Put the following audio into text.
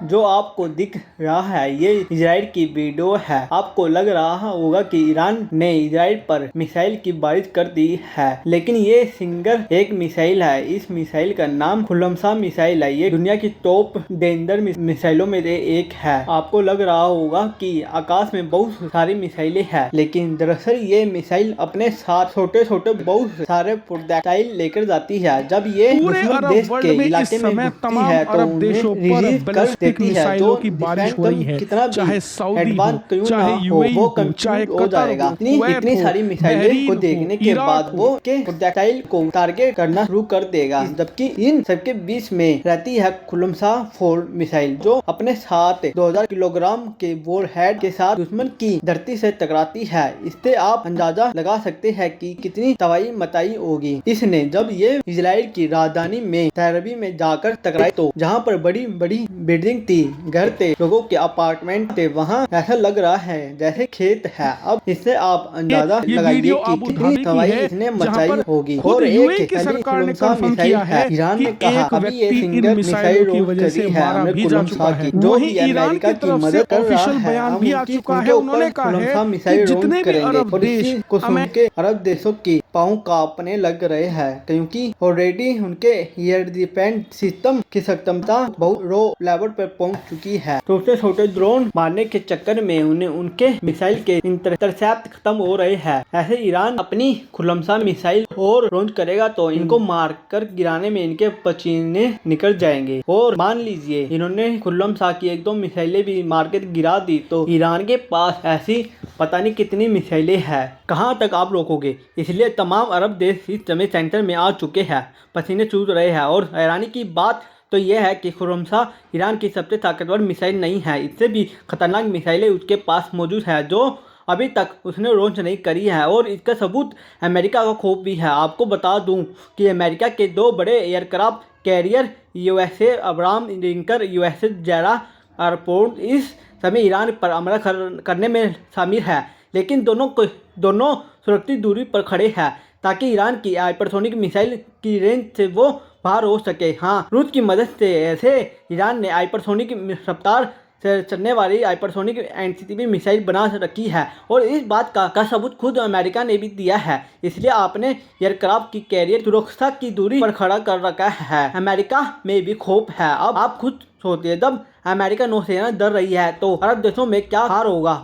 जो आपको दिख रहा है ये इजराइल की वीडियो है। आपको लग रहा होगा कि ईरान ने इजराइल पर मिसाइल की बारिश कर दी है, लेकिन ये सिंगल एक मिसाइल है। इस मिसाइल का नाम खुल्लमसा मिसाइल है। ये दुनिया की टॉप डेंजर मिसाइलों में से एक है। आपको लग रहा होगा कि आकाश में बहुत सारी मिसाइलें हैं, लेकिन दरअसल ये मिसाइल अपने साथ छोटे छोटे बहुत सारे प्रोजेक्टाइल लेकर जाती है। जब ये दुश्मन देश के इलाके में घुसती है तो उन्हें रिलीज कर देती है। जो डिफेंस कितना भी एडवांस क्यों ना हो, वो कंफ्यूज हो जाएगा। इतनी सारी मिसाइलें को देखने के बाद वो के प्रोजेक्टाइल को टारगेट करना शुरू कर देगा। जबकि इन सबके बीच में रहती है खुल्लमसा 4 मिसाइल, जो अपने साथ 2000 किलोग्राम के वॉरहेड के साथ दुश्मन की धरती से टकराती है। इससे आप अंदाजा लगा सकते हैं कि कितनी तबाही मचाई होगी इसने। जब ये इजराइल की राजधानी में तेहरान में जाकर टकराई तो जहाँ पर बड़ी बड़ी बिल्डिंग थी, घर थे, लोगों के अपार्टमेंट थे, वहाँ ऐसा लग रहा है जैसे खेत है। अब इससे आप अंदाजा लगाइए कि कितनी तबाही इसने मचाई होगी। और एक खुल्लमसा मिसाइल है। ईरान ने कहा अभी ये सिंगल मिसाइल लॉन्च करी है हमने खुल्लमसा की, जो भी अमेरिका की मदद कर रहा है। हम उनके ऊपर खुल्लमसा मिसाइल लॉन्च करेंगे। और इसी को सुन के अरब देशों की पाँव कांपने लग रहे हैं, क्योंकि ऑलरेडी उनके एयर डिफेंस सिस्टम की सक्षमता बहुत लो लेवल पर पहुंच चुकी है। छोटे छोटे ड्रोन मारने के चक्कर में उनके मिसाइल के इंटरसेप्ट खत्म हो रहे हैं। ऐसे ईरान अपनी खुल्लमसा मिसाइल और लॉन्च करेगा तो इनको मारकर गिराने में इनके पसीने निकल जाएंगे। और मान लीजिए इन्होंने खुल्लमसा की 1-2 मिसाइलें भी मार के गिरा दी तो ईरान के पास ऐसी पता नहीं कितनी मिसाइलें हैं, कहां तक आप रोकोगे। इसलिए तमाम अरब देश इस समय सेंटर में आ चुके हैं, पसीने चूस रहे हैं। और हैरानी की बात तो यह है कि खुल्लमसा ईरान की सबसे ताकतवर मिसाइल नहीं है। इससे भी खतरनाक मिसाइलें उसके पास मौजूद है जो अभी तक उसने लॉन्च नहीं करी है। और इसका सबूत अमेरिका का खौफ भी है। आपको बता दूं कि अमेरिका के 2 बड़े aircraft carrier USA Abraham Lincoln USA जैरा एयरपोर्ट इस समय ईरान पर हमला करने में शामिल है, लेकिन दोनों सुरक्षित दूरी पर खड़े हैं ताकि ईरान की हाइपरसोनिक मिसाइल की रेंज से वो बाहर हो सके। हाँ, रूस की मदद से ऐसे ईरान ने हाइपरसोनिक रफ्तार से चलने वाली हाइपरसोनिक एंटीसिपी मिसाइल बना रखी है। और इस बात का सबूत खुद अमेरिका ने भी दिया है। इसलिए आपने एयरक्राफ्ट की कैरियर सुरक्षा की दूरी पर खड़ा कर रखा है। अमेरिका में भी खौफ है। अब आप खुद सोचिए, जब अमेरिका नौसेना डर रही है तो अरब देशों में क्या हाल होगा।